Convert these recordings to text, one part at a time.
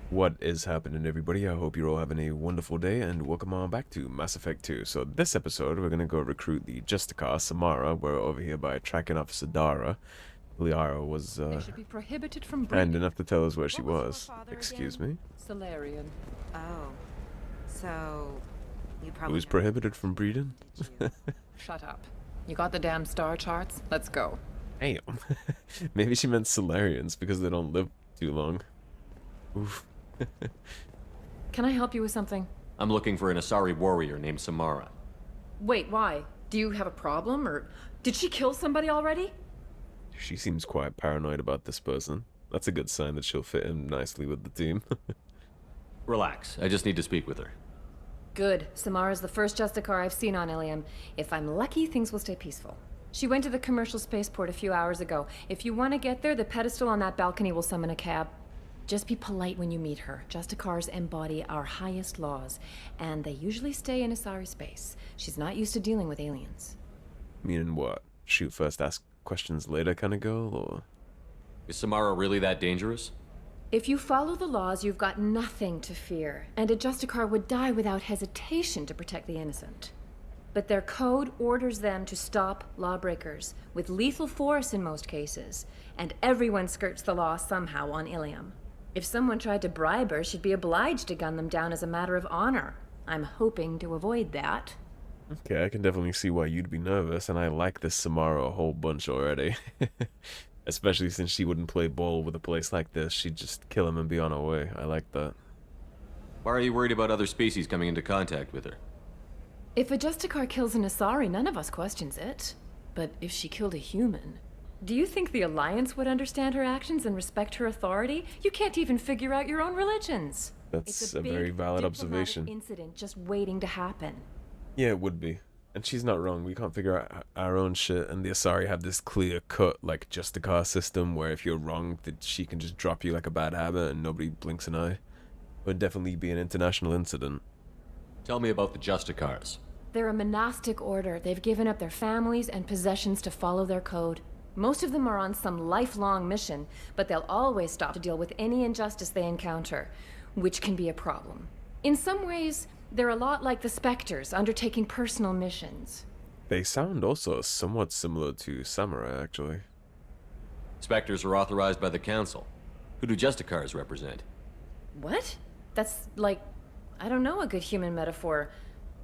What is happening, everybody? I hope you're all having a wonderful day, and welcome on back to Mass Effect 2. So this episode, we're going to go recruit the Justicar, Samara. We're over here by tracking officer Dara. Liara was They should be prohibited from kind breeding. enough to tell us where she What was your was. father Excuse again? me? Solarian. Oh. So, you probably Who's know prohibited from breeding? did you? Shut up. You got the damn star charts? Let's go. Damn. Maybe she meant Solarians because they don't live too long. Oof. Can I help you with something? I'm looking for an Asari warrior named Samara. Wait, why? Do you have a problem, or did she kill somebody already? She seems quite paranoid about this person. That's a good sign that she'll fit in nicely with the team. Relax, I just need to speak with her. Good. Samara's the first Justicar I've seen on Illium. If I'm lucky, things will stay peaceful. She went to the commercial spaceport a few hours ago. If you want to get there, the pedestal on that balcony will summon a cab. Just be polite when you meet her. Justicars embody our highest laws, and they usually stay in Asari space. She's not used to dealing with aliens. Meaning what? Shoot first, ask questions later kind of girl, or...? Is Samara really that dangerous? If you follow the laws, you've got nothing to fear, and a Justicar would die without hesitation to protect the innocent. But their code orders them to stop lawbreakers, with lethal force in most cases, and everyone skirts the law somehow on Illium. If someone tried to bribe her, she'd be obliged to gun them down as a matter of honor. I'm hoping to avoid that. Okay, I can definitely see why you'd be nervous, and I like this Samara a whole bunch already. Especially since she wouldn't play ball with a place like this. She'd just kill him and be on her way. I like that. Why are you worried about other species coming into contact with her? If a Justicar kills an Asari, none of us questions it. But if she killed a human... Do you think the Alliance would understand her actions and respect her authority? You can't even figure out your own religions. That's It's a very big valid diplomatic observation. incident just waiting to happen. Yeah, it would be. And she's not wrong. We can't figure out our own shit, and the Asari have this clear-cut, like, Justicar system where if you're wrong, that she can just drop you like a bad habit and nobody blinks an eye. It would definitely be an international incident. Tell me about the Justicars. They're a monastic order. They've given up their families and possessions to follow their code. Most of them are on some lifelong mission, but they'll always stop to deal with any injustice they encounter, which can be a problem. In some ways, they're a lot like the Spectres, undertaking personal missions. They sound also somewhat similar to Samara, actually. Spectres are authorized by the Council. Who do Justicars represent? What? That's like, I don't know, a good human metaphor.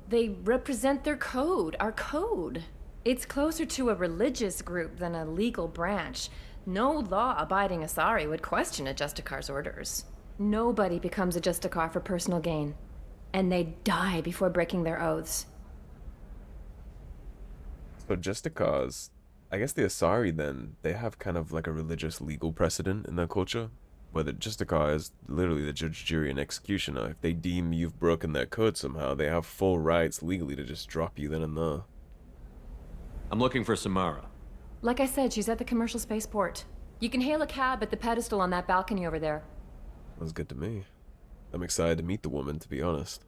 They represent their code, our code. It's closer to a religious group than a legal branch. No law-abiding Asari would question a Justicar's orders. Nobody becomes a Justicar for personal gain. And they die before breaking their oaths. So Justicars, I guess the Asari then, they have kind of like a religious legal precedent in their culture, where the Justicar is literally the judge, jury, and executioner. If they deem you've broken their code somehow, they have full rights legally to just drop you then and there. I'm looking for Samara. Like I said, she's at the commercial spaceport. You can hail a cab at the pedestal on that balcony over there. Sounds good to me. I'm excited to meet the woman, to be honest.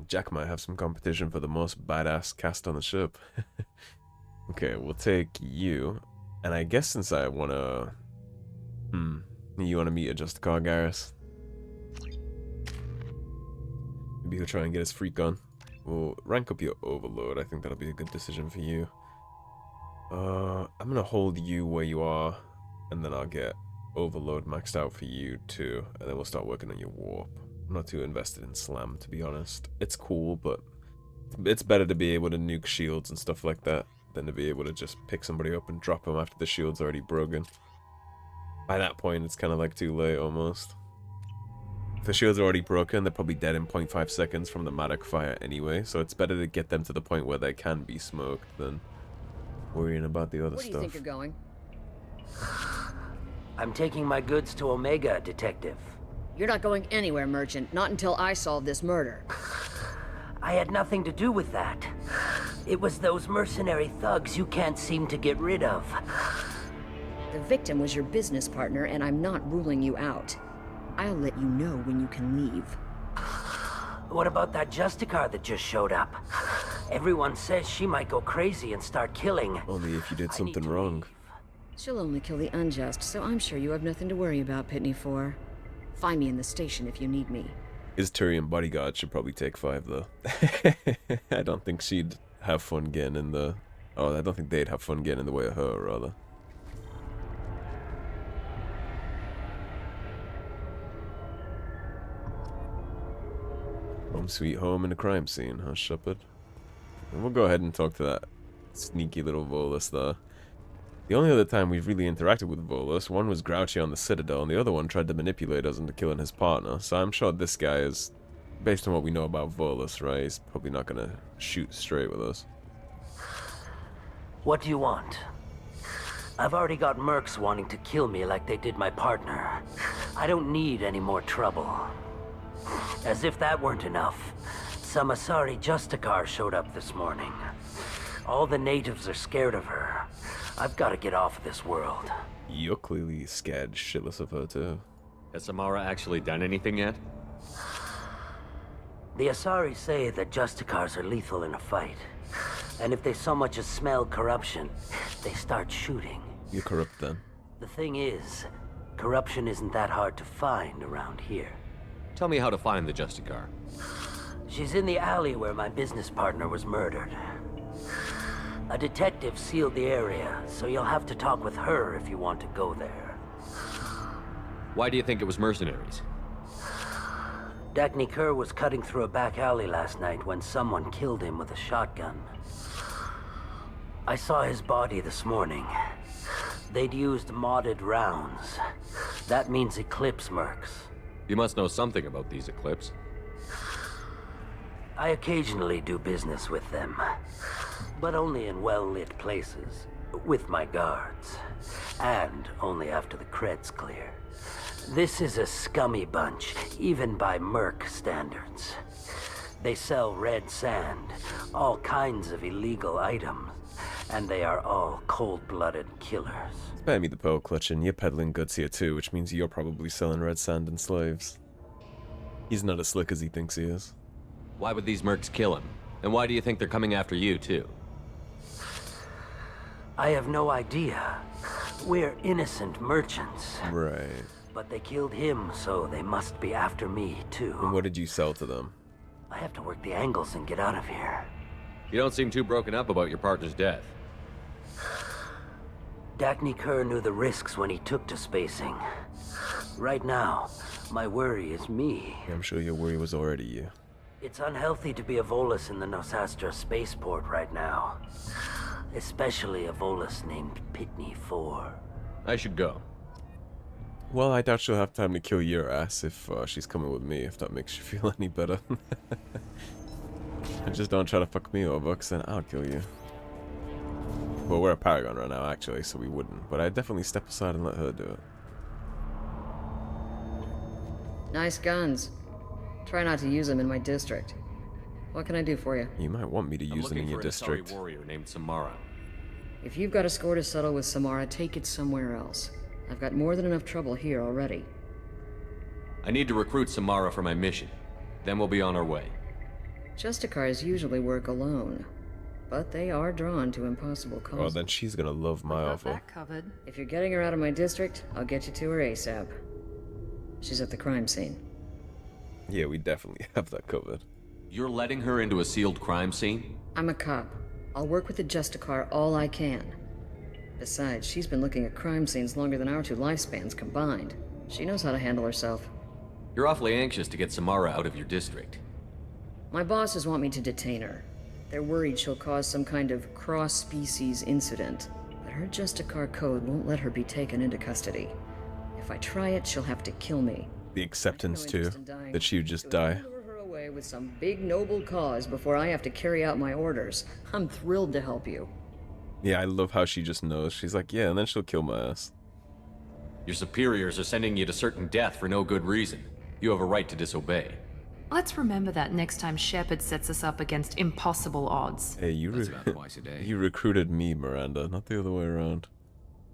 Jack might have some competition for the most badass cast on the ship. Okay, we'll take you. And I guess since I wanna... You wanna meet a Justicar, Garrus? Maybe he'll try and get his freak on. We'll rank up your overload. I think that'll be a good decision for you. I'm gonna hold you where you are, and then I'll get overload maxed out for you too, and then we'll start working on your warp. I'm not too invested in slam, to be honest. It's cool, but it's better to be able to nuke shields and stuff like that than to be able to just pick somebody up and drop them after the shield's already broken. By that point, it's kind of like too late almost. If the shield's already broken, they're probably dead in 0.5 seconds from the Madoc fire anyway, so it's better to get them to the point where they can be smoked than worrying about the other Where do you think stuff. you're going? I'm taking my goods to Omega, Detective. You're not going anywhere, Merchant. Not until I solve this murder. I had nothing to do with that. It was those mercenary thugs you can't seem to get rid of. The victim was your business partner, and I'm not ruling you out. I'll let you know when you can leave. What about that Justicar that just showed up? Everyone says she might go crazy and start killing. Only if you did I need something to wrong. leave. She'll only kill the unjust, so I'm sure you have nothing to worry about, Pitney 4. Find me in the station if you need me. His Turian bodyguard should probably take 5, though. I don't think she'd have fun getting in the... Oh, I don't think they'd have fun getting in the way of her, rather. Home sweet home in the crime scene, huh, Shepard? And we'll go ahead and talk to that sneaky little Volus there. The only other time we've really interacted with Volus, one was Grouchy on the Citadel, and the other one tried to manipulate us into killing his partner. So I'm sure this guy is, based on what we know about Volus, right, he's probably not gonna shoot straight with us. What do you want? I've already got mercs wanting to kill me like they did my partner. I don't need any more trouble. As if that weren't enough, some Asari Justicar showed up this morning. All the natives are scared of her. I've got to get off of this world. You're clearly scared shitless of her, too. Has Samara actually done anything yet? The Asari say that Justicars are lethal in a fight. And if they so much as smell corruption, they start shooting. You're corrupt, then. The thing is, corruption isn't that hard to find around here. Tell me how to find the Justicar. She's in the alley where my business partner was murdered. A detective sealed the area, so you'll have to talk with her if you want to go there. Why do you think it was mercenaries? Dagny Kerr was cutting through a back alley last night when someone killed him with a shotgun. I saw his body this morning. They'd used modded rounds. That means Eclipse mercs. You must know something about these Eclipse. I occasionally do business with them, but only in well-lit places, with my guards, and only after the cred's clear. This is a scummy bunch, even by merc standards. They sell red sand, all kinds of illegal items, and they are all cold-blooded killers. Spare me the pearl clutching, you're peddling goods here too, which means you're probably selling red sand and slaves. He's not as slick as he thinks he is. Why would these mercs kill him? And why do you think they're coming after you, too? I have no idea. We're innocent merchants. Right. But they killed him, so they must be after me, too. And what did you sell to them? I have to work the angles and get out of here. You don't seem too broken up about your partner's death. Dagny Kerr knew the risks when he took to spacing. Right now, my worry is me. I'm sure your worry was already you. It's unhealthy to be a Volus in the Nosastra spaceport right now. Especially a Volus named Pitney 4. I should go. Well, I doubt she'll have time to kill your ass if she's coming with me, if that makes you feel any better. Just don't try to fuck me over, because then I'll kill you. Well, we're a Paragon right now, actually, so we wouldn't. But I'd definitely step aside and let her do it. Nice guns. Try not to use them in my district. What can I do for you? You might want me to use them in your district. Asari warrior named Samara. If you've got a score to settle with Samara, take it somewhere else. I've got more than enough trouble here already. I need to recruit Samara for my mission. Then we'll be on our way. Justicars usually work alone, but they are drawn to impossible causes. Well, then she's gonna love my Got offer. that covered. If you're getting her out of my district, I'll get you to her ASAP. She's at the crime scene. Yeah, we definitely have that covered. You're letting her into a sealed crime scene? I'm a cop. I'll work with the Justicar all I can. Besides, she's been looking at crime scenes longer than our 2 lifespans combined. She knows how to handle herself. You're awfully anxious to get Samara out of your district. My bosses want me to detain her. They're worried she'll cause some kind of cross-species incident, but her Justicar code won't let her be taken into custody. If I try it, she'll have to kill me. The acceptance, No too, interest in dying, that she would just so die. lure her away with some big noble cause before I have to carry out my orders. I'm thrilled to help you. Yeah, I love how she just knows. She's like, yeah, and then she'll kill my ass. Your superiors are sending you to certain death for no good reason. You have a right to disobey. Let's remember that next time Shepard sets us up against impossible odds. Hey, That's about twice a day. you recruited me, Miranda, not the other way around.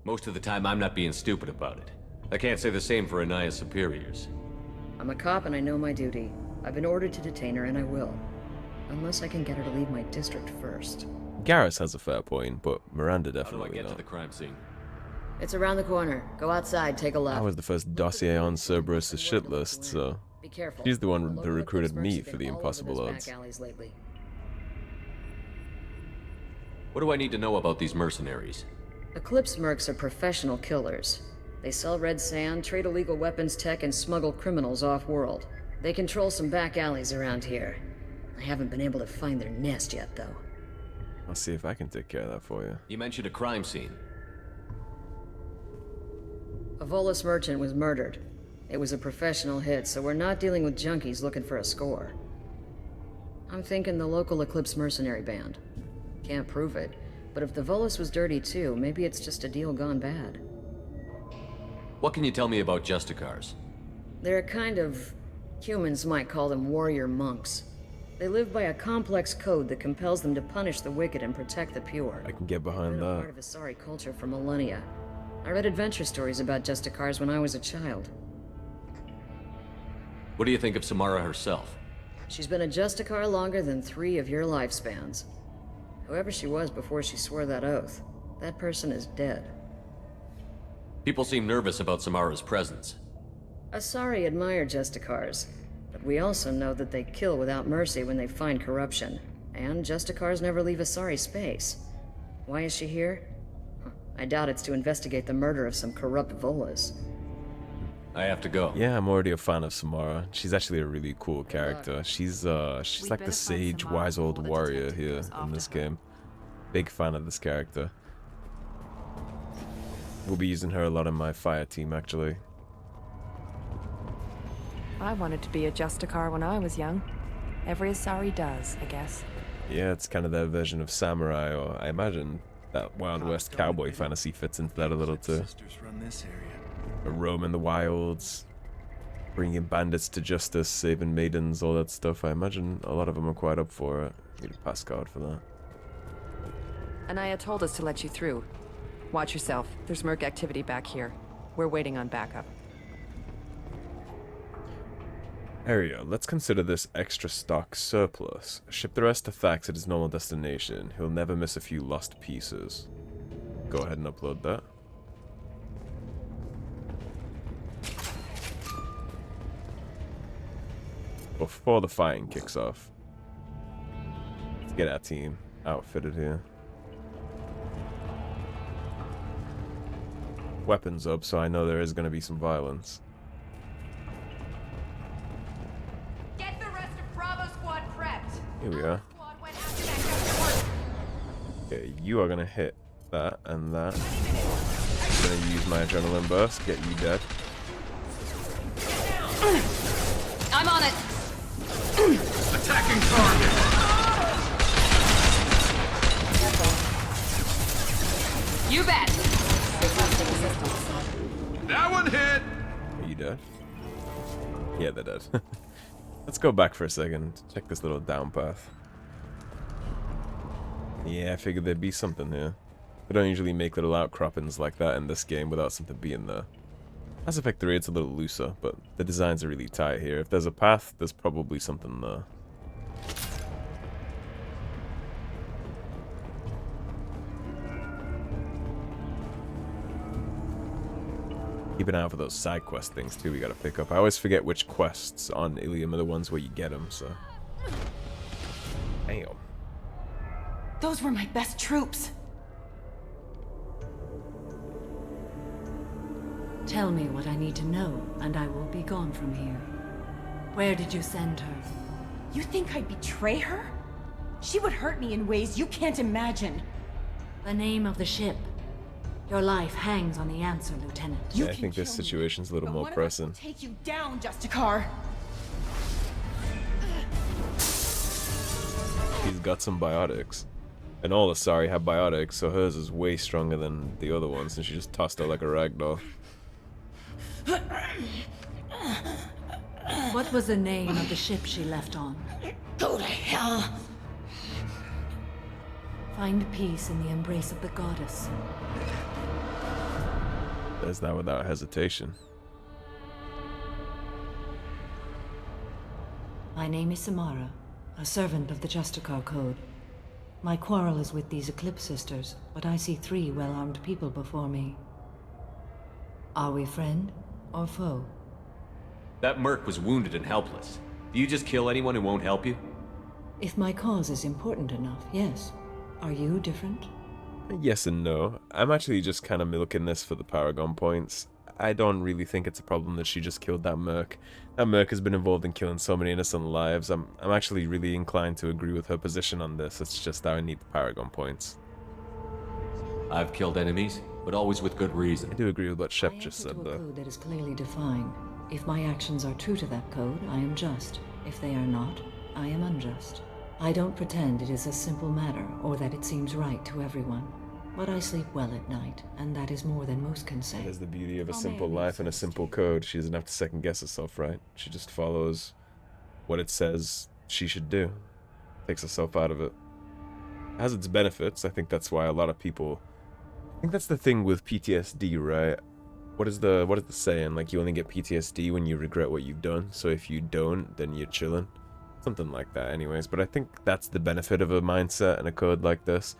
Most of the time, I'm not being stupid about it. I can't say the same for Anaya's superiors. I'm a cop and I know my duty. I've been ordered to detain her and I will. Unless I can get her to leave my district first. Garrus has a fair point, but Miranda How do I definitely get to not. the crime scene? It's around the corner. Go outside, take a look. I was the first dossier on Cerberus' shit list, so Be careful. she's the one Local who recruited Eclipse me mercs have for the been all over impossible those odds. back alleys lately. What do I need to know about these mercenaries? Eclipse mercs are professional killers. They sell red sand, trade illegal weapons tech, and smuggle criminals off-world. They control some back alleys around here. I haven't been able to find their nest yet, though. I'll see if I can take care of that for you. You mentioned a crime scene. A Volus merchant was murdered. It was a professional hit, so we're not dealing with junkies looking for a score. I'm thinking the local Eclipse mercenary band. Can't prove it, but if the Volus was dirty too, maybe it's just a deal gone bad. What can you tell me about Justicars? They're a kind of... humans might call them warrior monks. They live by a complex code that compels them to punish the wicked and protect the pure. I can get behind Been a that. part of Asari culture for millennia. I read adventure stories about Justicars when I was a child. What do you think of Samara herself? She's been a Justicar longer than 3 of your lifespans. Whoever she was before she swore that oath, that person is dead. People seem nervous about Samara's presence. Asari admire Justicars, but we also know that they kill without mercy when they find corruption. And Justicars never leave Asari space. Why is she here? I doubt it's to investigate the murder of some corrupt Volus. I have to go. Yeah, I'm already a fan of Samara. She's actually a really cool character. She's like the better find sage, Samara wise old before the warrior detective here goes in after this her. game. Big fan of this character. We'll be using her a lot in my fire team, actually. I wanted to be a Justicar when I was young. Every Asari does, I guess. Yeah, it's kind of their version of samurai, or I imagine that Wild West cowboy fantasy fits into that a little too. Sisters run this area. Roam in the wilds, bringing bandits to justice, saving maidens, all that stuff. I imagine a lot of them are quite up for it. Need a pass card for that. Anaya told us to let you through. Watch yourself. There's merc activity back here. We're waiting on backup. Area, let's consider this extra stock surplus. Ship the rest to Thax at his normal destination. He'll never miss a few lost pieces. Go ahead and upload that. Before the fighting kicks off. Let's get our team outfitted here. Weapons up, so I know there is going to be some violence. Get the rest of Bravo Squad prepped. Here we are. Squad went after that guy. Okay, you are gonna hit that and that. I'm gonna use my adrenaline burst, get you dead. I'm on it. Attacking target! You bet. That one hit! Are you dead? Yeah, they're dead. Let's go back for a second. Check this little down path. Yeah, I figured there'd be something here. They don't usually make little outcroppings like that in this game without something being there. Mass Effect 3, it's a little looser, but the designs are really tight here. If there's a path, there's probably something there. Keep an eye out for those side quest things too we gotta pick up. I always forget which quests on Illium are the ones where you get them, so... Damn. Those were my best troops. Tell me what I need to know, and I will be gone from here. Where did you send her? You think I'd betray her? She would hurt me in ways you can't imagine. The name of the ship. Your life hangs on the answer, Lieutenant. Yeah, I think this situation's a little more pressing. Take you down, Justicar. She's got some biotics. And all Asari have biotics, so hers is way stronger than the other ones, and she just tossed her like a ragdoll. What was the name of the ship she left on? Go to hell. Find peace in the embrace of the goddess. There's that without hesitation. My name is Samara, a servant of the Justicar Code. My quarrel is with these Eclipse sisters, but I see 3 well-armed people before me. Are we friend or foe? That merc was wounded and helpless. Do you just kill anyone who won't help you? If my cause is important enough, yes. Are you different? Yes and no. I'm actually just kind of milking this for the Paragon points. I don't really think it's a problem that she just killed that merc. That merc has been involved in killing so many innocent lives. I'm actually really inclined to agree with her position on this. It's just that I need the Paragon points. I've killed enemies, but always with good reason. I do agree with what Shep just I said, answer to a though. code that is clearly defined. If my actions are true to that code, I am just. If they are not, I am unjust. I don't pretend it is a simple matter, or that it seems right to everyone. But I sleep well at night, and that is more than most can say. That is the beauty of a How simple may I life and a simple code. She doesn't have to second guess herself, right? She just follows what it says she should do. Takes herself out of it. Has its benefits. I think that's why a lot of people... I think that's the thing with PTSD, right? What is the saying? Like, you only get PTSD when you regret what you've done. So if you don't, then you're chilling. Something like that anyways. But I think that's the benefit of a mindset and a code like this.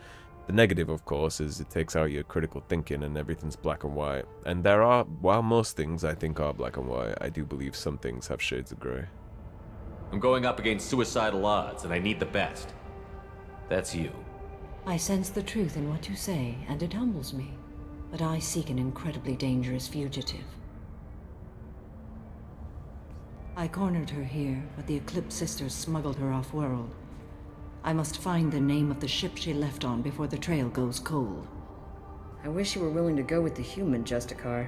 The negative, of course, is it takes out your critical thinking and everything's black and white. And there are, while most things I think are black and white, I do believe some things have shades of grey. I'm going up against suicidal odds, and I need the best. That's you. I sense the truth in what you say, and it humbles me. But I seek an incredibly dangerous fugitive. I cornered her here, but the Eclipse sisters smuggled her off-world. I must find the name of the ship she left on before the trail goes cold. I wish you were willing to go with the human, Justicar.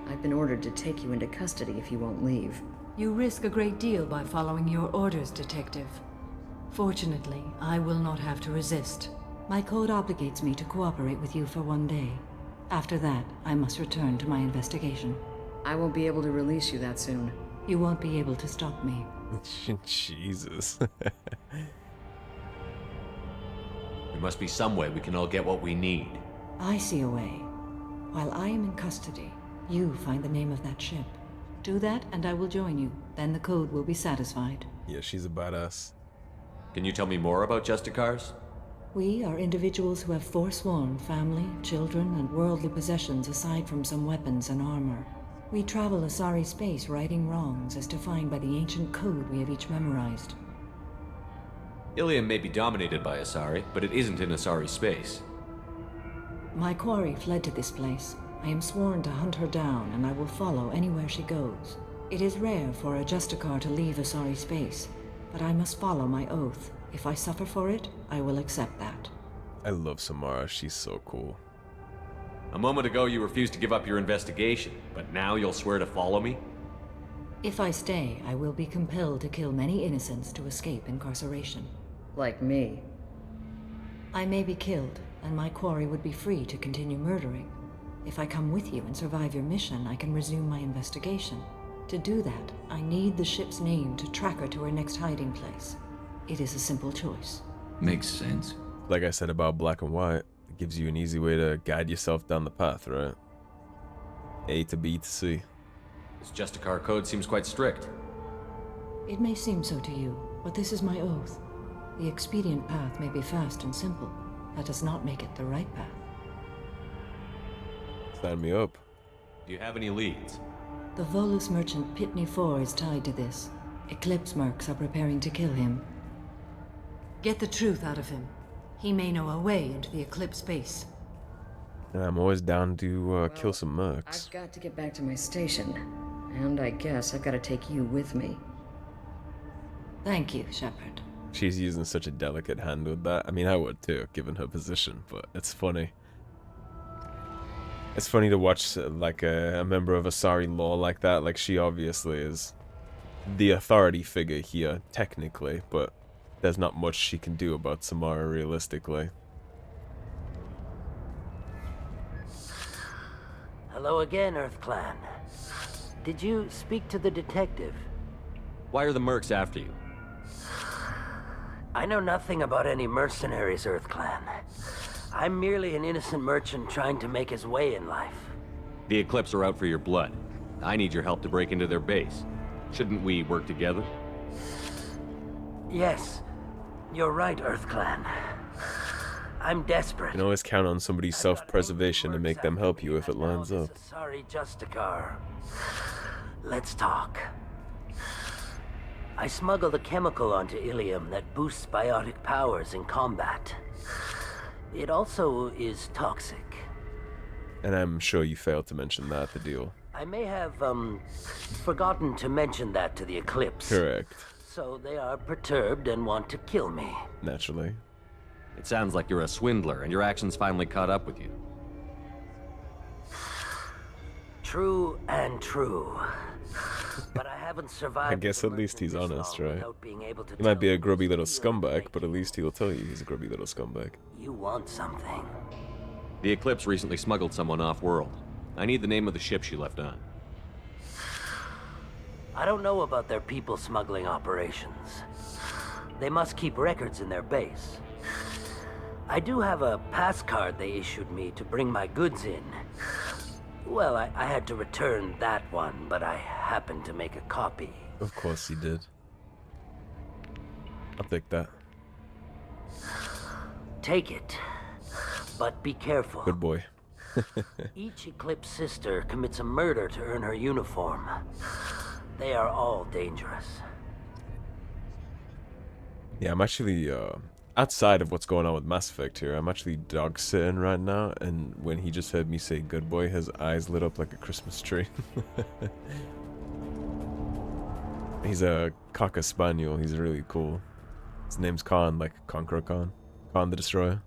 I've been ordered to take you into custody if you won't leave. You risk a great deal by following your orders, Detective. Fortunately, I will not have to resist. My code obligates me to cooperate with you for one day. After that, I must return to my investigation. I won't be able to release you that soon. You won't be able to stop me. Jesus. There must be some way we can all get what we need. I see a way. While I am in custody, you find the name of that ship. Do that, and I will join you. Then the code will be satisfied. Yeah, she's a badass. Can you tell me more about Justicars? We are individuals who have forsworn family, children, and worldly possessions aside from some weapons and armor. We travel Asari space righting wrongs as defined by the ancient code we have each memorized. Illium may be dominated by Asari, but it isn't in Asari space. My quarry fled to this place. I am sworn to hunt her down, and I will follow anywhere she goes. It is rare for a Justicar to leave Asari space, but I must follow my oath. If I suffer for it, I will accept that. I love Samara. She's so cool. A moment ago you refused to give up your investigation, but now you'll swear to follow me? If I stay, I will be compelled to kill many innocents to escape incarceration. Like me. I may be killed, and my quarry would be free to continue murdering. If I come with you and survive your mission, I can resume my investigation. To do that, I need the ship's name to track her to her next hiding place. It is a simple choice. Makes sense. Like I said about black and white, it gives you an easy way to guide yourself down the path, right? A to B to C. This Justicar code seems quite strict. It may seem so to you, but this is my oath. The expedient path may be fast and simple. That does not make it the right path. Sign me up. Do you have any leads? The Volus merchant Pitney 4 is tied to this. Eclipse mercs are preparing to kill him. Get the truth out of him. He may know a way into the Eclipse Base. And I'm always down to kill some mercs. I've got to get back to my station. And I guess I've got to take you with me. Thank you, Shepard. She's using such a delicate hand with that. I mean, I would too, given her position, but it's funny. It's funny to watch like a member of Asari law like that. Like, she obviously is the authority figure here, technically, but there's not much she can do about Samara realistically. Hello again, Earth Clan. Did you speak to the detective? Why are the mercs after you? I know nothing about any mercenaries, Earth Clan. I'm merely an innocent merchant trying to make his way in life. The Eclipse are out for your blood. I need your help to break into their base. Shouldn't we work together? Yes, you're right, Earth Clan. I'm desperate. You can always count on somebody's self-preservation to make them help you if it lines up. Asari Justicar. Let's talk. I smuggled a chemical onto Illium that boosts biotic powers in combat. It also is toxic. And I'm sure you failed to mention that, the deal. I may have, forgotten to mention that to the Eclipse. Correct. So they are perturbed and want to kill me. Naturally. It sounds like you're a swindler, and your actions finally caught up with you. True and true. But I haven't survived. I guess at least he's honest, right? without being able to He might be tell a grubby little you scumbag, but at least he'll tell you he's a grubby little scumbag. You want something. The Eclipse recently smuggled someone off-world. I need the name of the ship she left on. I don't know about their people smuggling operations. They must keep records in their base. I do have a pass card they issued me to bring my goods in. Well, I had to return that one, but I happened to make a copy. Of course he did. I'll take that. Take it, but be careful. Good boy. Each Eclipse sister commits a murder to earn her uniform. They are all dangerous. Yeah, I'm actually, outside of what's going on with Mass Effect here, I'm actually dog sitting right now, and when he just heard me say good boy, his eyes lit up like a Christmas tree. He's a Cocker Spaniel, he's really cool. His name's Khan, like Conqueror Khan. Khan the Destroyer.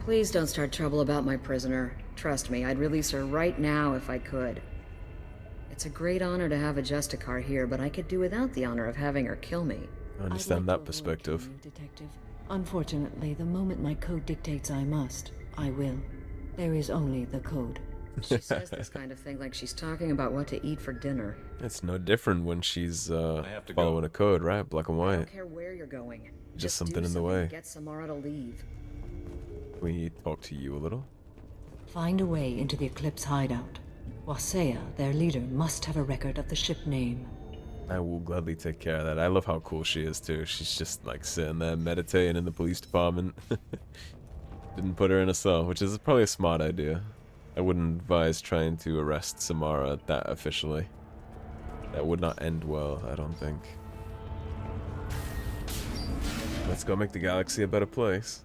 Please don't start trouble about my prisoner. Trust me, I'd release her right now if I could. It's a great honor to have a Justicar here, but I could do without the honor of having her kill me. I understand that perspective. Detective. Unfortunately, the moment my code dictates I must, I will. There is only the code. She says this kind of thing like she's talking about what to eat for dinner. It's no different when she's following a code, right? Black and I white. don't care where you're going. Just do something in the way. to get Samara to leave. Can we talk to you a little? Find a way into the Eclipse hideout. Wasea, their leader, must have a record of the ship name. I will gladly take care of that. I love how cool she is too. She's just like sitting there meditating in the police department. Didn't put her in a cell, which is probably a smart idea. I wouldn't advise trying to arrest Samara that officially. That would not end well, I don't think. Let's go make the galaxy a better place.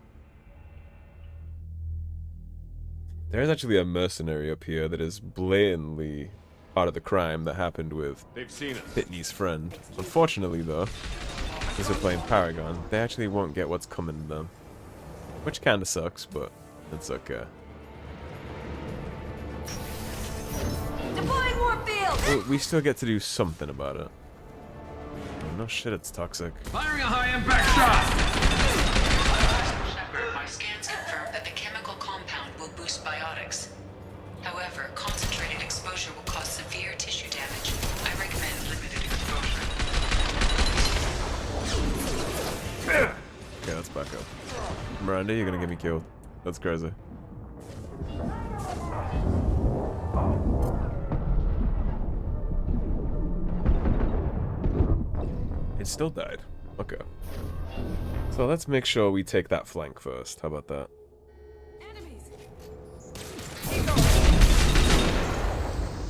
There's actually a mercenary up here that is blatantly part of the crime that happened with Pitney's friend. Unfortunately, though, since we're playing Paragon, they actually won't get what's coming to them. Which kinda sucks, but it's okay. Deploying Warfield! Well, we still get to do something about it. No shit, it's toxic. Firing a high-impact shot! Shepard, my scans confirm that the chemical compound will boost biotics. However, concentrated exposure will cause severe tissue damage. I recommend limited exposure. Okay, let's back up. Miranda, you're gonna get me killed. That's crazy. It still died. Okay. So let's make sure we take that flank first. How about that?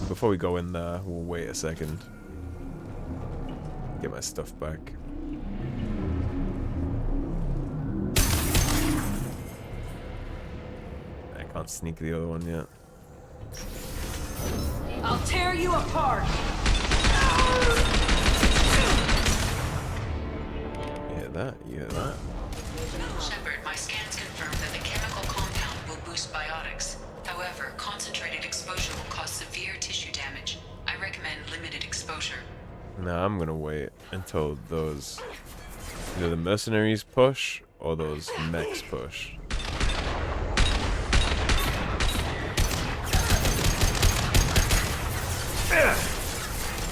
Before we go in there, we'll wait a second. Get my stuff back. I can't sneak the other one yet. I'll tear you apart! You hear that? You hear that? Shepard, my scans confirm that the chemical compound will boost biotics. However, concentrated exposure will cause severe tissue damage. I recommend limited exposure. Nah, I'm gonna wait until those... either the mercenaries push, or those mechs push.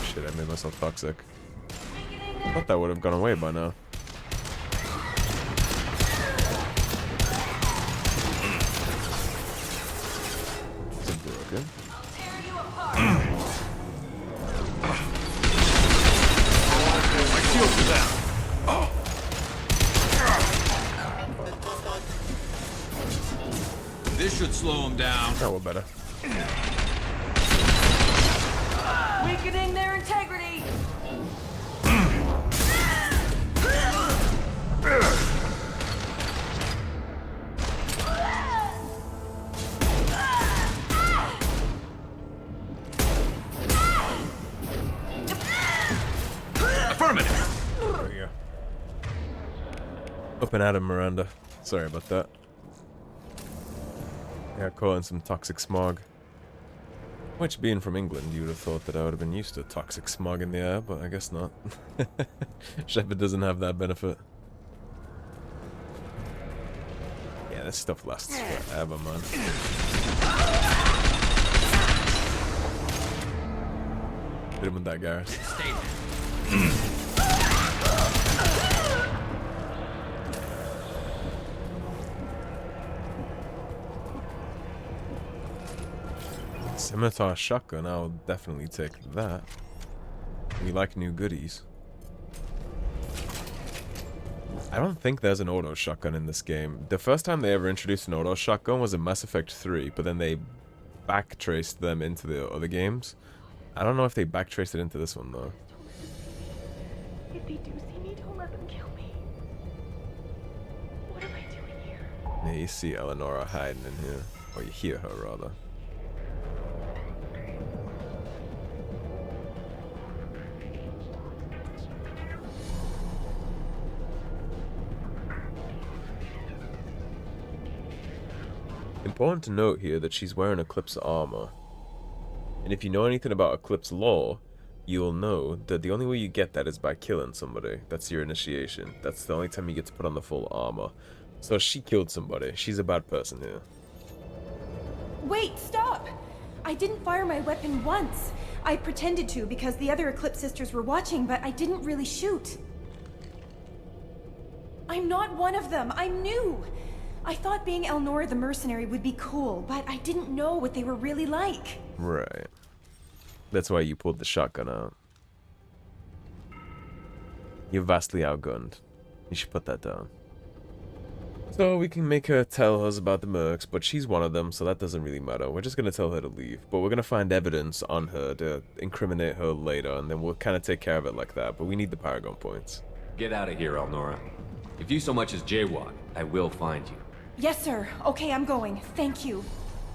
Shit, I made myself toxic. I thought that would have gone away by now. Is it broken? My shields are down. should slow him down. Oh, we're better. Weakening their integrity. Affirmative. There we go. Up and at him, Miranda. Sorry about that. Yeah, caught in some toxic smog. Which, being from England, you would have thought that I would have been used to toxic smog in the air, but I guess not. Shepard doesn't have that benefit. Yeah, this stuff lasts forever, man. Hit him with that, Garrus. Scimitar shotgun, I'll definitely take that. We like new goodies. I don't think there's an auto shotgun in this game. The first time they ever introduced an auto shotgun was in Mass Effect 3, but then they backtraced them into the other games. I don't know if they backtraced it into this one though. If they do see me, don't let them kill me. What am I doing here? Yeah, you see Eleonora hiding in here. Or you hear her, rather. Important to note here that she's wearing Eclipse armor. And if you know anything about Eclipse lore, you'll know that the only way you get that is by killing somebody. That's your initiation. That's the only time you get to put on the full armor. So she killed somebody. She's a bad person here. Wait, stop! I didn't fire my weapon once. I pretended to because the other Eclipse sisters were watching, but I didn't really shoot. I'm not one of them. I'm new. I thought being Elnora the mercenary would be cool, but I didn't know what they were really like. Right. That's why you pulled the shotgun out. You're vastly outgunned. You should put that down. So we can make her tell us about the mercs, but she's one of them, so that doesn't really matter. We're just going to tell her to leave. But we're going to find evidence on her to incriminate her later, and then we'll kind of take care of it like that. But we need the Paragon points. Get out of here, Elnora. If you so much as jaywalk, I will find you. Yes, sir. Okay, I'm going. Thank you.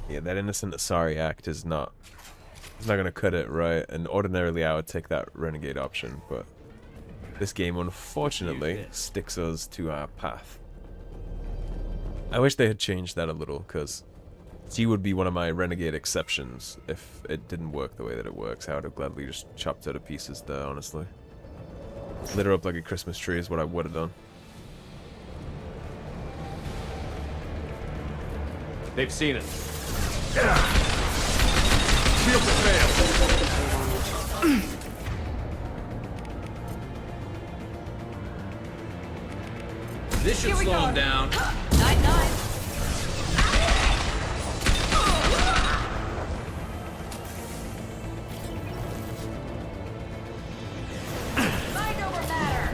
Yeah, that innocent Asari act is not... It's not going to cut it right, and ordinarily I would take that renegade option, but... This game, unfortunately, sticks us to our path. I wish they had changed that a little, because she would be one of my renegade exceptions if it didn't work the way that it works. I would have gladly just chopped her to pieces there, honestly. Lit her up like a Christmas tree is what I would have done. They've seen it. Shield failed. This should slow him down. Night, night. Mind over matter.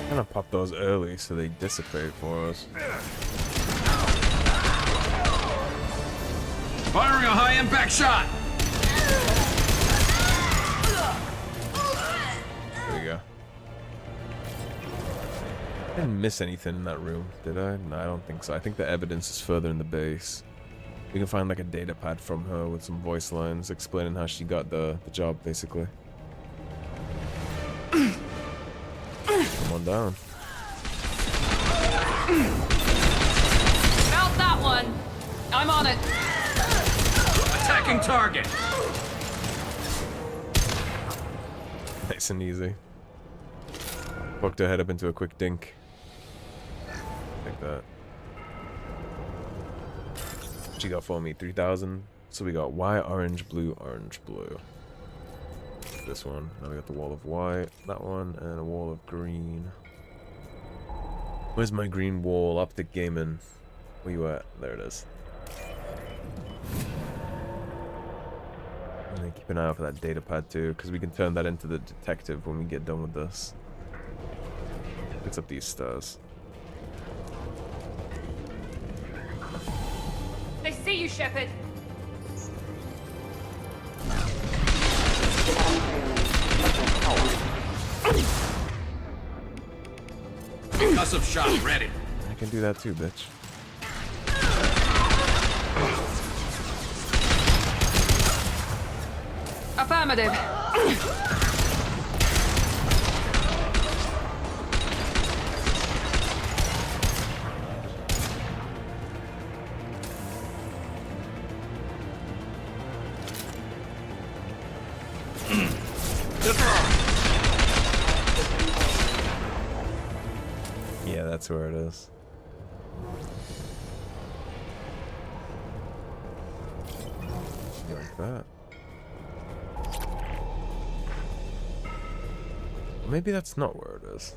I'm gonna pop those early so they dissipate for us. Firing a high impact shot. There we go. I didn't miss anything in that room, did I? No, I don't think so. I think the evidence is further in the base. We can find like a data pad from her with some voice lines explaining how she got the job, basically. Come on down. Felt that one. I'm on it. Attacking target. Nice and easy. Poked her head up into a quick dink. Like that. What you got for me? 3,000. So we got white, orange, blue, orange, blue. This one. Now we got the wall of white, that one, and a wall of green. Where's my green wall? Optic Gaming. Where you at? There it is. And then keep an eye out for that data pad too, because we can turn that into the detective when we get done with this. Picks up these stars. They see you, Shepard. Concussive shot ready. I can do that too, bitch. Affirmative. Yeah, that's where it is. Like that. Maybe that's not where it is.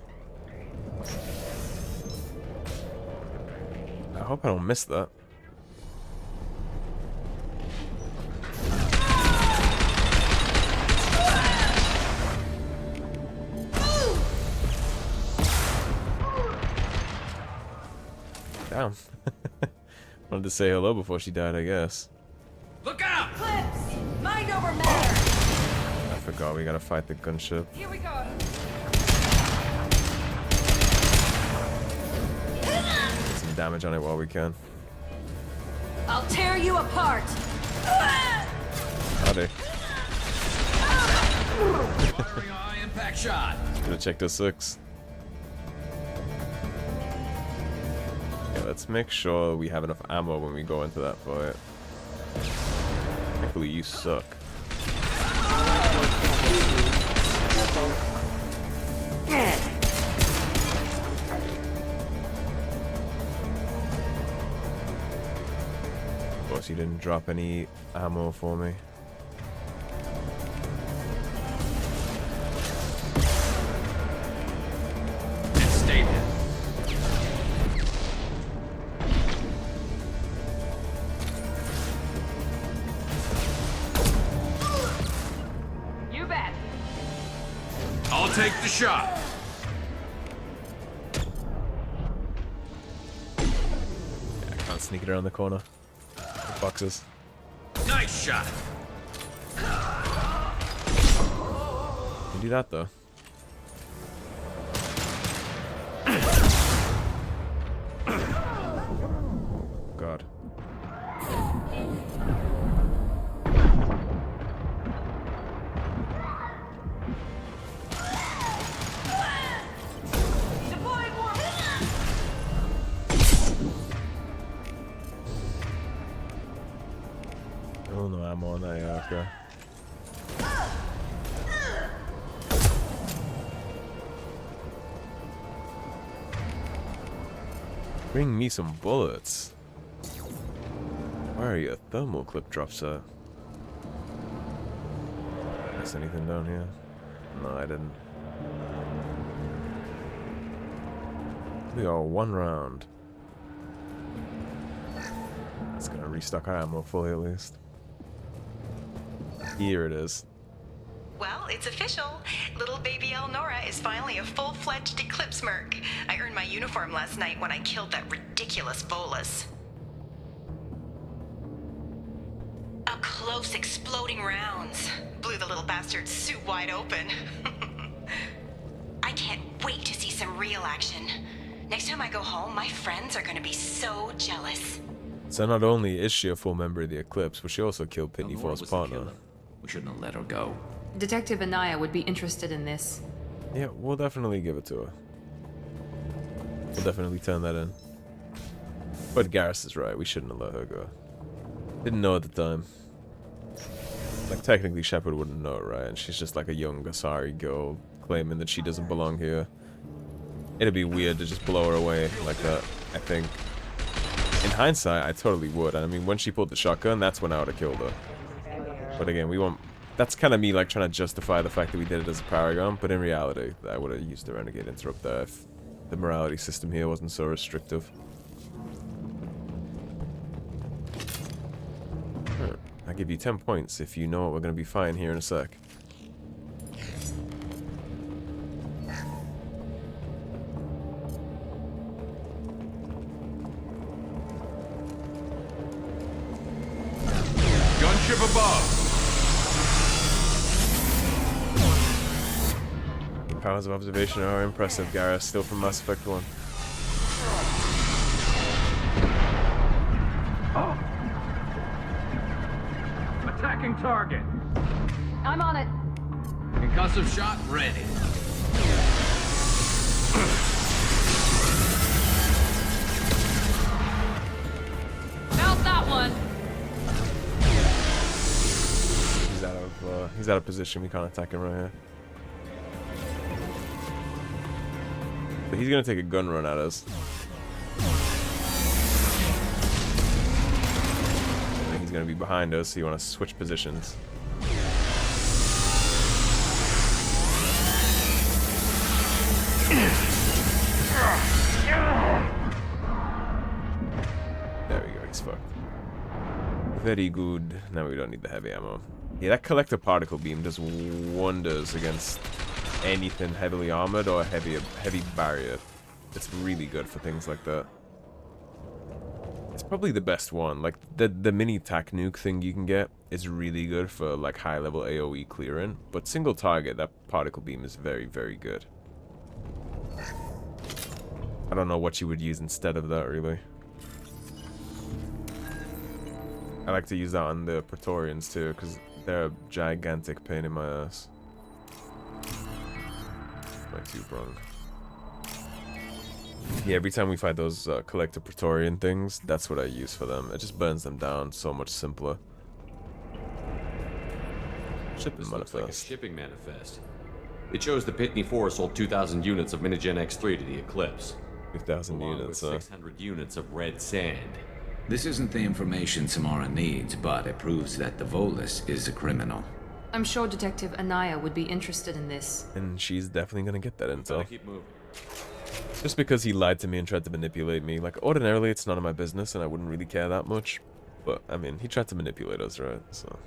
I hope I don't miss that. Damn. Wanted to say hello before she died, I guess. Look out! Eclipse! Mind over matter! I forgot we gotta fight the gunship. Here we go. Get some damage on it while we can. I'll tear you apart! Howdy. Firing a high impact shot. Should've checked a 6. Okay, let's make sure we have enough ammo when we go into that fight. Thankfully, you suck. Of course, you didn't drop any ammo for me. And stay there. You bet. I'll take the shot. Yeah, I can't sneak it around the corner. Boxes. Nice shot. Can do that though. God. Oh no, I'm on that, yeah, okay. Bring me some bullets. Where are your thermal clip drops at? Miss anything down here? No, I didn't. We are 1 round. That's gonna restock our ammo fully at least. Here it is. Well, it's official. Little baby Elnora is finally a full-fledged Eclipse merc. I earned my uniform last night when I killed that ridiculous Volus. Up close, exploding rounds. Blew the little bastard's suit wide open. I can't wait to see some real action. Next time I go home, my friends are gonna be so jealous. So not only is she a full member of the Eclipse, but she also killed Pitney Four's partner. We shouldn't have let her go. Detective Anaya would be interested in this. Yeah, we'll definitely give it to her. We'll definitely turn that in. But Garrus is right, we shouldn't have let her go. Didn't know at the time. Like, technically Shepard wouldn't know, right? And she's just like a young Asari girl claiming that she doesn't belong here. It'd be weird to just blow her away like that, I think. In hindsight, I totally would. I mean, when she pulled the shotgun, that's when I would have killed her. But again, we won't... That's kind of me, like, trying to justify the fact that we did it as a Paragon, but in reality, I would have used the Renegade Interrupter if the morality system here wasn't so restrictive. I'll give you 10 points if you know what we're going to be fighting here in a sec. ship above! Powers of observation are impressive, Gareth. Still from Mass Effect 1. Attacking target! I'm on it. Concussive shot ready. Felt that one. He's out of position. We can't attack him right here. But he's gonna take a gun run at us. And he's gonna be behind us, so you want to switch positions. There we go, he's fucked. Very good. Now we don't need the heavy ammo. Yeah, that collector particle beam does wonders against anything heavily armored or heavy barrier. It's really good for things like that. It's probably the best one. Like the mini tac nuke thing you can get is really good for like high level AoE clearing, but single target, that particle beam is very, very good. I don't know what you would use instead of that, really. I like to use that on the Praetorians too, because they're a gigantic pain in my ass. My two-prong. Yeah, every time we fight those collector Praetorian things, that's what I use for them. It just burns them down so much simpler. Shipping This looks manifest. like a shipping manifest. It shows the Pitney 4 sold 2,000 units of Minigen X3 to the Eclipse. 2,000 units, with 600 units of red sand. This isn't the information Samara needs, but it proves that the Volus is a criminal. I'm sure Detective Anaya would be interested in this. And she's definitely gonna get that intel. Keep moving. Just because he lied to me and tried to manipulate me. Like, ordinarily it's none of my business and I wouldn't really care that much. But, I mean, he tried to manipulate us, right? So...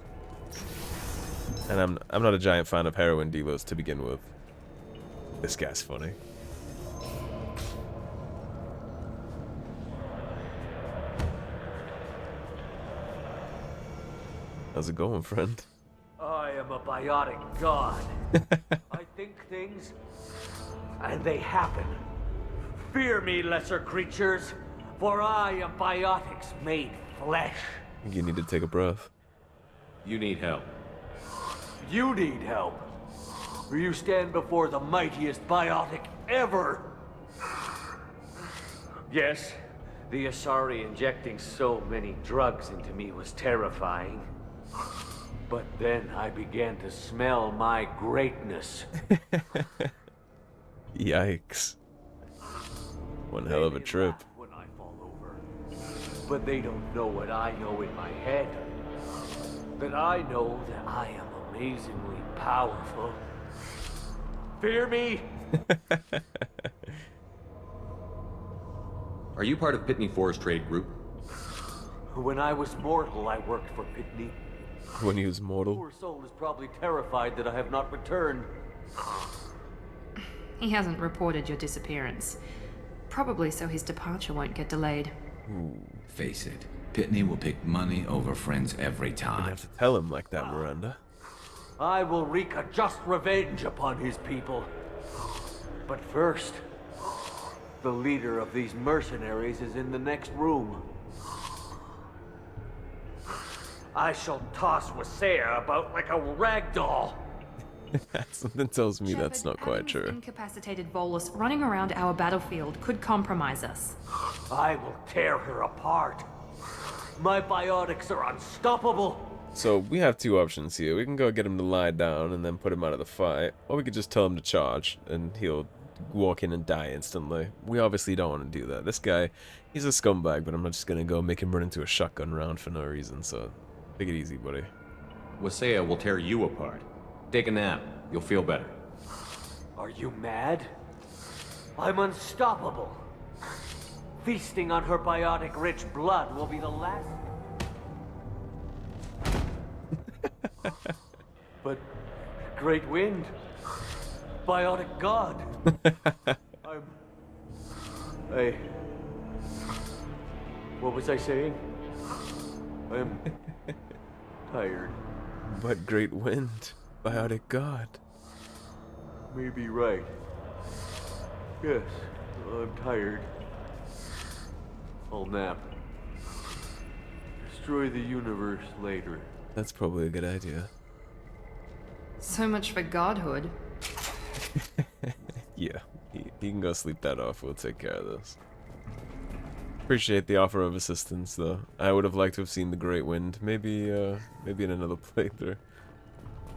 And I'm not a giant fan of heroin dealers to begin with. This guy's funny. How's it going, friend? I am a biotic god. I think things, and they happen. Fear me, lesser creatures, for I am biotics made flesh. I think you need to take a breath. You need help. You need help, for you stand before the mightiest biotic ever. Yes, the Asari injecting so many drugs into me was terrifying. But then I began to smell my greatness. Yikes. One hell of a trip. When I fall over. But they don't know what I know in my head. That I know that I am amazingly powerful. Fear me? Are you part of Pitney 4's trade group? When I was mortal, I worked for Pitney. When he was mortal. Poor soul is probably terrified that I have not returned. He hasn't reported your disappearance. Probably so his departure won't get delayed. Face it, Pitney will pick money over friends every You time. have to tell him like that, Miranda. I will wreak a just revenge upon his people. But first, the leader of these mercenaries is in the next room. I shall toss Wasea about like a rag doll. Something tells me that's not quite true. Incapacitated Volus running around our battlefield could compromise us. I will tear her apart. My biotics are unstoppable. So we have two options here. We can go get him to lie down and then put him out of the fight, or we could just tell him to charge and he'll walk in and die instantly. We obviously don't want to do that. This guy, he's a scumbag, but I'm not just gonna go make him run into a shotgun round for no reason, so take it easy, buddy. Wasea will tear you apart. Take a nap. You'll feel better. Are you mad? I'm unstoppable. Feasting on her biotic-rich blood will be the last... But... Great Wind... Biotic God... What was I saying? tired. But great wind, biotic god. Maybe right. Yes, I'm tired. I'll nap. Destroy the universe later. That's probably a good idea. So much for godhood. Yeah, he can go sleep that off. We'll take care of this. Appreciate the offer of assistance, though. I would have liked to have seen the Great Wind. Maybe in another playthrough.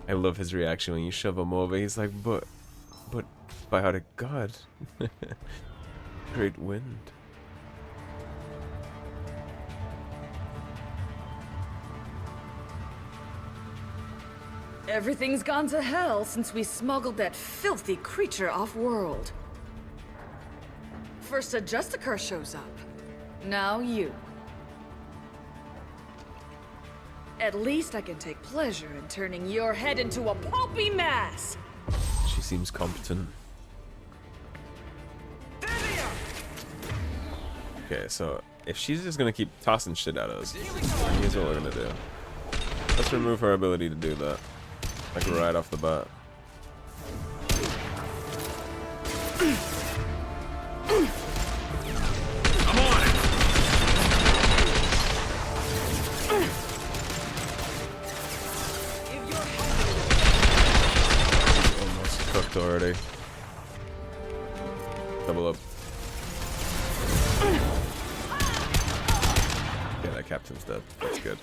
I love his reaction when you shove him over. He's like, but, biotic god. Great Wind. Everything's gone to hell since we smuggled that filthy creature off-world. First a Justicar shows up. Now you. At least I can take pleasure in turning your head into a pulpy mass! She seems competent. Okay, so if she's just gonna keep tossing shit at us, here's what we're gonna do. Let's remove her ability to do that. Like right off the bat. I'm on it. Almost cooked already. Double up. Yeah, that captain's dead. That's good.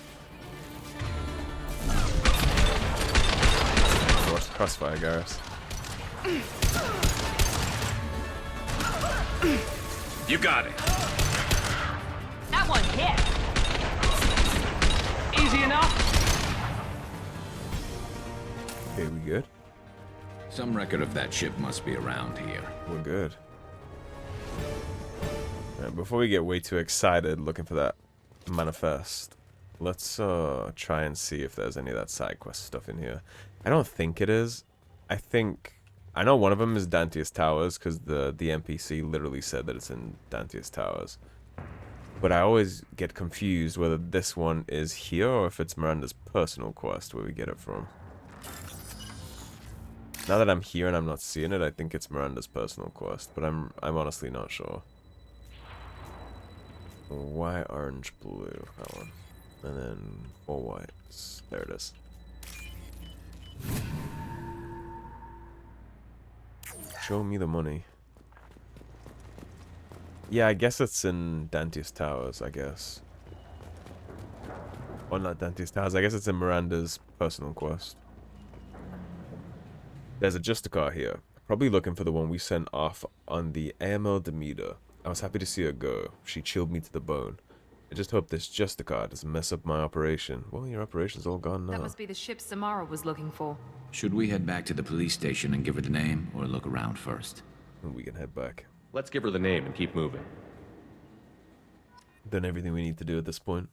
Crossfire, Garrus. You got it. That one hit. Easy enough. Okay, we good? Some record of that ship must be around here. We're good. Alright, before we get way too excited looking for that manifest, let's try and see if there's any of that side quest stuff in here. I don't think it is. I know one of them is Dante's Towers because the NPC literally said that it's in Dante's Towers. But I always get confused whether this one is here or if it's Miranda's personal quest where we get it from. Now that I'm here and I'm not seeing it, I think it's Miranda's personal quest, but I'm honestly not sure. Why orange blue? That one. And then 4 whites. There it is. Show me the money. Yeah, I guess it's in Dante's Towers, I guess. Well, not Dante's Towers. I guess it's in Miranda's personal quest. There's a Justicar here. Probably looking for the one we sent off on the AML Demeter. I was happy to see her go. She chilled me to the bone. I just hope this Justicar doesn't mess up my operation. Well, your operation's all gone now. That must be the ship Samara was looking for. Should we head back to the police station and give her the name, or look around first? We can head back. Let's give her the name and keep moving. Done everything we need to do at this point.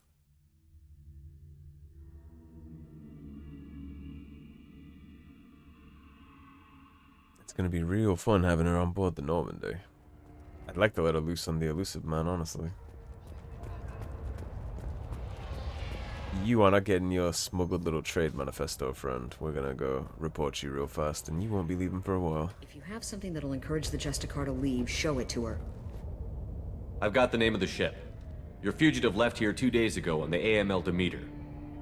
It's gonna be real fun having her on board the Normandy. I'd like to let her loose on the Illusive, man, honestly. You are not getting your smuggled little trade manifesto, friend. We're gonna go report you real fast, and you won't be leaving for a while. If you have something that'll encourage the Justicar to leave, show it to her. I've got the name of the ship. Your fugitive left here 2 days ago on the AML Demeter.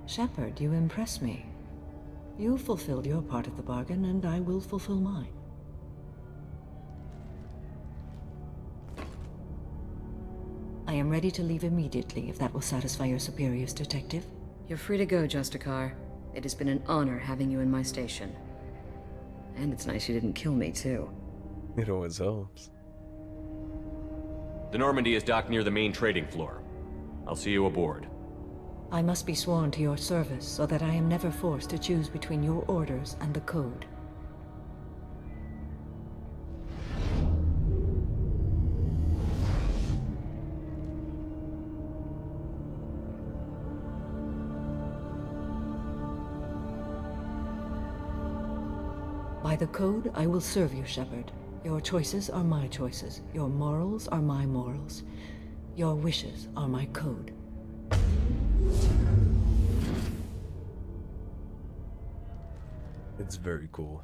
Shepard, you impress me. You fulfilled your part of the bargain, and I will fulfill mine. I am ready to leave immediately, if that will satisfy your superiors, Detective. You're free to go, Justicar. It has been an honor having you in my station. And it's nice you didn't kill me, too. It always helps. The Normandy is docked near the main trading floor. I'll see you aboard. I must be sworn to your service, so that I am never forced to choose between your orders and the Code. By the Code, I will serve you, Shepard. Your choices are my choices. Your morals are my morals. Your wishes are my code. It's very cool.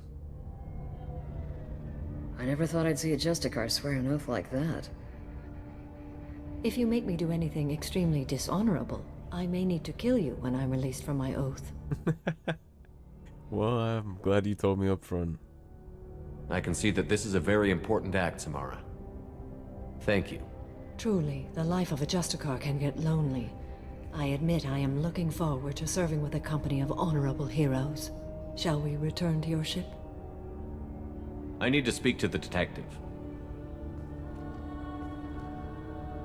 I never thought I'd see a Justicar swear an oath like that. If you make me do anything extremely dishonorable, I may need to kill you when I'm released from my oath. Well, I'm glad you told me up front. I can see that this is a very important act, Samara. Thank you. Truly, the life of a Justicar can get lonely. I admit I am looking forward to serving with a company of honorable heroes. Shall we return to your ship? I need to speak to the detective.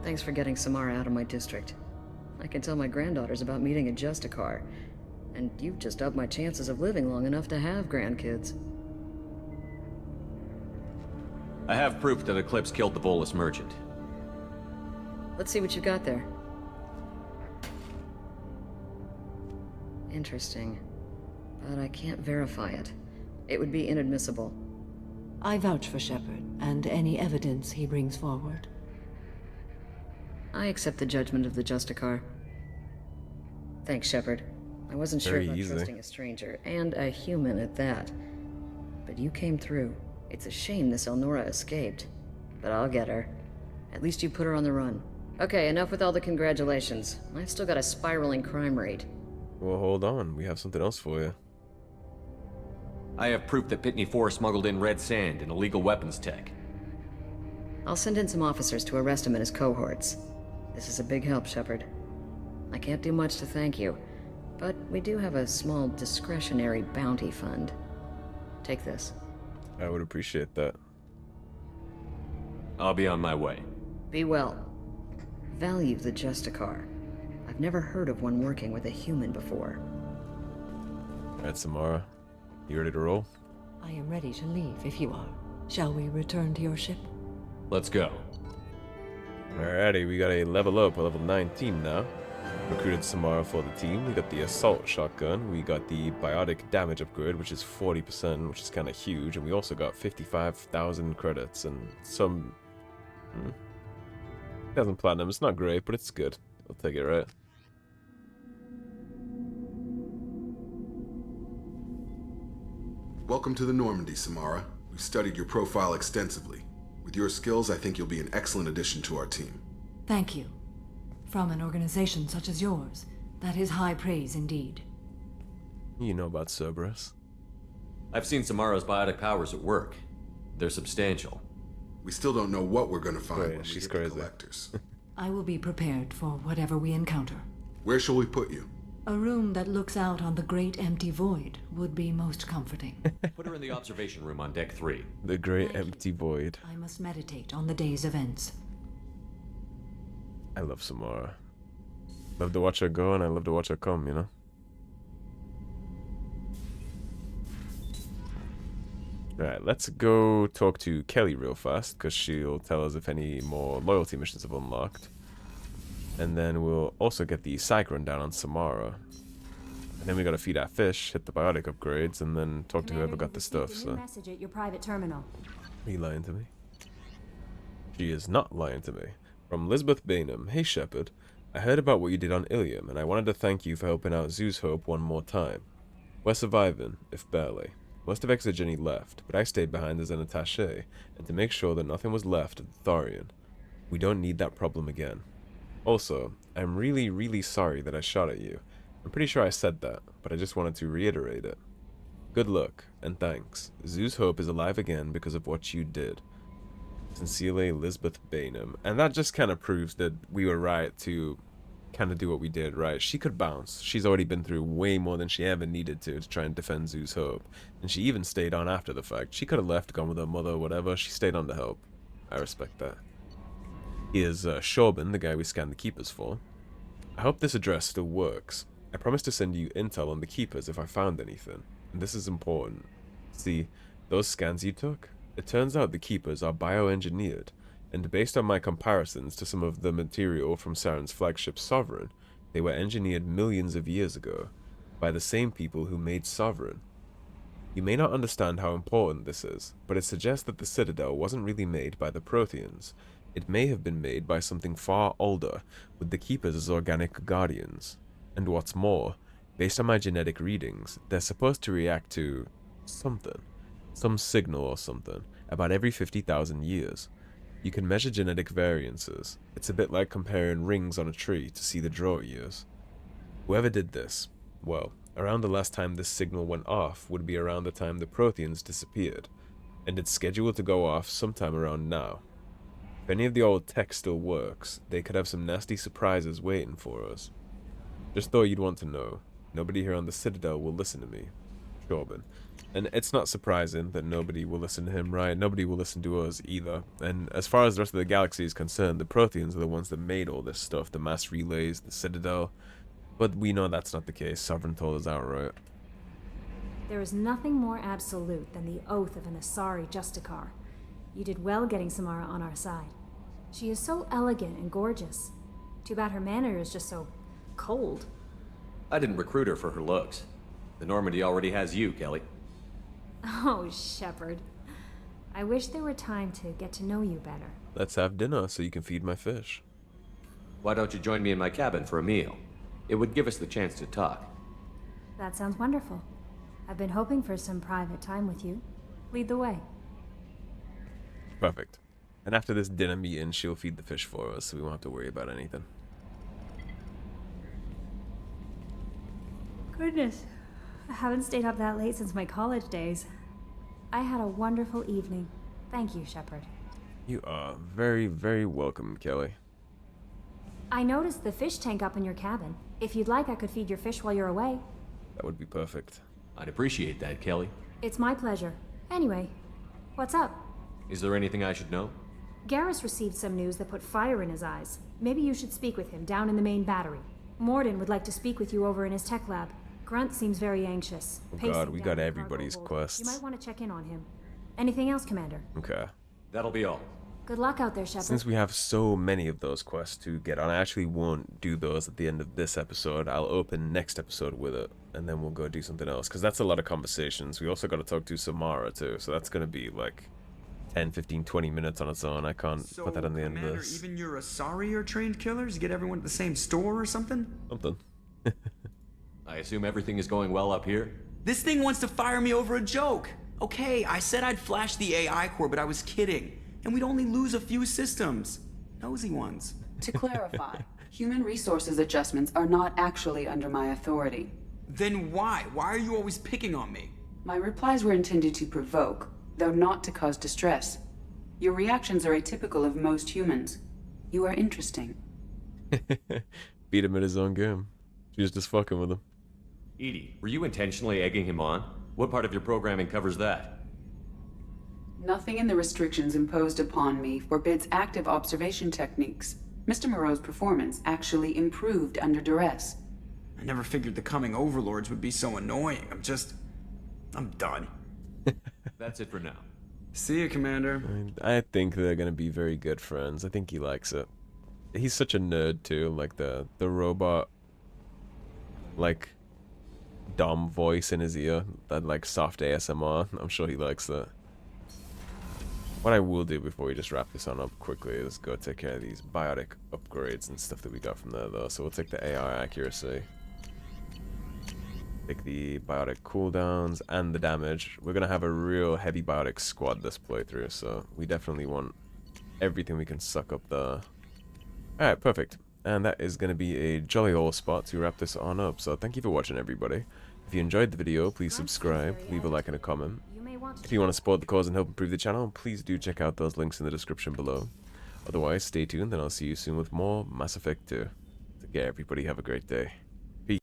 Thanks for getting Samara out of my district. I can tell my granddaughters about meeting a Justicar, and you've just upped my chances of living long enough to have grandkids. I have proof that Eclipse killed the Volus merchant. Let's see what you got there. Interesting. But I can't verify it. It would be inadmissible. I vouch for Shepard, and any evidence he brings forward. I accept the judgment of the Justicar. Thanks, Shepard. I wasn't sure Very about easy. trusting a stranger, and a human at that. But you came through. It's a shame this Elnora escaped. But I'll get her. At least you put her on the run. Okay, enough with all the congratulations. I've still got a spiraling crime rate. Well, hold on. We have something else for you. I have proof that Pitney 4 smuggled in red sand and illegal weapons tech. I'll send in some officers to arrest him and his cohorts. This is a big help, Shepard. I can't do much to thank you, but we do have a small discretionary bounty fund. Take this. I would appreciate that. I'll be on my way. Be well. Value the Justicar. I've never heard of one working with a human before. Alright, Samara. You ready to roll? I am ready to leave if you are. Shall we return to your ship? Let's go. Alrighty, we got a level up, a level 19 now. Recruited Samara for the team. We got the assault shotgun. We got the biotic damage upgrade, which is 40%, which is kind of huge. And we also got 55,000 credits and some... 1,000 platinum. It's not great, but it's good. I'll take it, right? Welcome to the Normandy, Samara. We've studied your profile extensively. With your skills, I think you'll be an excellent addition to our team. Thank you. From an organization such as yours, that is high praise indeed. You know about Cerberus. I've seen Samara's biotic powers at work. They're substantial. We still don't know what we're going to find Wait, when she's we get the crazy. collectors. I will be prepared for whatever we encounter. Where shall we put you? A room that looks out on the great empty void would be most comforting. Put her in the observation room on deck 3. The great empty void. I must meditate on the day's events. I love Samara. Love to watch her go and I love to watch her come, you know? Alright, let's go talk to Kelly real fast, because she'll tell us if any more loyalty missions have unlocked. And then we'll also get the psych rundown on Samara. And then we gotta feed our fish, hit the biotic upgrades, and then talk to whoever got the stuff, so... Message at your private terminal. Are you lying to me? She is not lying to me. From Lisbeth Bainham. Hey Shepard, I heard about what you did on Illium, and I wanted to thank you for helping out Zeus Hope one more time. We're surviving, if barely. Most of Exogeny left, but I stayed behind as an attaché, and to make sure that nothing was left at the Tharian. We don't need that problem again. Also, I'm really sorry that I shot at you. I'm pretty sure I said that, but I just wanted to reiterate it. Good luck, and thanks. Zeus Hope is alive again because of what you did. Sincerely, Lisbeth Bainham. And that just kind of proves that we were right to kind of do what we did, right? She could bounce. She's already been through way more than she ever needed to try and defend Zeus Hope. And she even stayed on after the fact. She could have left, gone with her mother, whatever. She stayed on to help. I respect that. Here's Shorban, the guy we scanned the Keepers for. I hope this address still works. I promised to send you intel on the Keepers if I found anything. And this is important. See, those scans you took? It turns out the Keepers are bioengineered, and based on my comparisons to some of the material from Saren's flagship Sovereign, they were engineered millions of years ago, by the same people who made Sovereign. You may not understand how important this is, but it suggests that the Citadel wasn't really made by the Protheans. It may have been made by something far older, with the Keepers as organic guardians. And what's more, based on my genetic readings, they're supposed to react to something. Some signal or something, about every 50,000 years. You can measure genetic variances. It's a bit like comparing rings on a tree to see the draw years. Whoever did this, well, around the last time this signal went off would be around the time the Protheans disappeared, and it's scheduled to go off sometime around now. If any of the old tech still works, they could have some nasty surprises waiting for us. Just thought you'd want to know. Nobody here on the Citadel will listen to me. Corbin. And it's not surprising that nobody will listen to him, right? Nobody will listen to us either. And as far as the rest of the galaxy is concerned, the Protheans are the ones that made all this stuff. The mass relays, the Citadel. But we know that's not the case. Sovereign told us outright. There is nothing more absolute than the oath of an Asari Justicar. You did well getting Samara on our side. She is so elegant and gorgeous. Too bad her manner is just so cold. I didn't recruit her for her looks. The Normandy already has you, Kelly. Oh, Shepard. I wish there were time to get to know you better. Let's have dinner so you can feed my fish. Why don't you join me in my cabin for a meal? It would give us the chance to talk. That sounds wonderful. I've been hoping for some private time with you. Lead the way. Perfect. And after this dinner meeting, she'll feed the fish for us, so we won't have to worry about anything. Goodness. I haven't stayed up that late since my college days. I had a wonderful evening. Thank you, Shepard. You are very, very welcome, Kelly. I noticed the fish tank up in your cabin. If you'd like, I could feed your fish while you're away. That would be perfect. I'd appreciate that, Kelly. It's my pleasure. Anyway, what's up? Is there anything I should know? Garrus received some news that put fire in his eyes. Maybe you should speak with him down in the main battery. Morden would like to speak with you over in his tech lab. Grunt seems very anxious. Oh god, we got everybody's quests. You might want to check in on him. Anything else, Commander? Okay. That'll be all. Good luck out there, Shepard. Since we have so many of those quests to get on, I actually won't do those at the end of this episode. I'll open next episode with it, and then we'll go do something else, because that's a lot of conversations. We also got to talk to Samara, too, so that's going to be like 10, 15, 20 minutes on its own. I can't put that on the end of this. Even your Asari are trained killers? Get everyone at the same store or something? Something. I assume everything is going well up here? This thing wants to fire me over a joke. Okay, I said I'd flash the AI core, but I was kidding. And we'd only lose a few systems. Nosy ones. To clarify, human resources adjustments are not actually under my authority. Then why? Why are you always picking on me? My replies were intended to provoke, though not to cause distress. Your reactions are atypical of most humans. You are interesting. Beat him at his own game. She was just fucking with him. Edie, were you intentionally egging him on? What part of your programming covers that? Nothing in the restrictions imposed upon me forbids active observation techniques. Mr. Moreau's performance actually improved under duress. I never figured the coming overlords would be so annoying. I'm done. That's it for now. See you, Commander. I think they're gonna be very good friends. I think he likes it. He's such a nerd too, like the robot, like dumb voice in his ear, that like soft ASMR. I'm sure he likes that. What I will do before we just wrap this on up quickly is go take care of these biotic upgrades and stuff that we got from there though. So we'll take the AR accuracy, take the biotic cooldowns and the damage. We're gonna have a real heavy biotic squad this playthrough, so we definitely want everything we can suck up there. Alright, perfect. And that is going to be a jolly old spot to wrap this on up. So thank you for watching, everybody. If you enjoyed the video, please subscribe, leave a like and a comment. If you want to support the cause and help improve the channel, please do check out those links in the description below. Otherwise, stay tuned and I'll see you soon with more Mass Effect 2. Take care, everybody. Have a great day.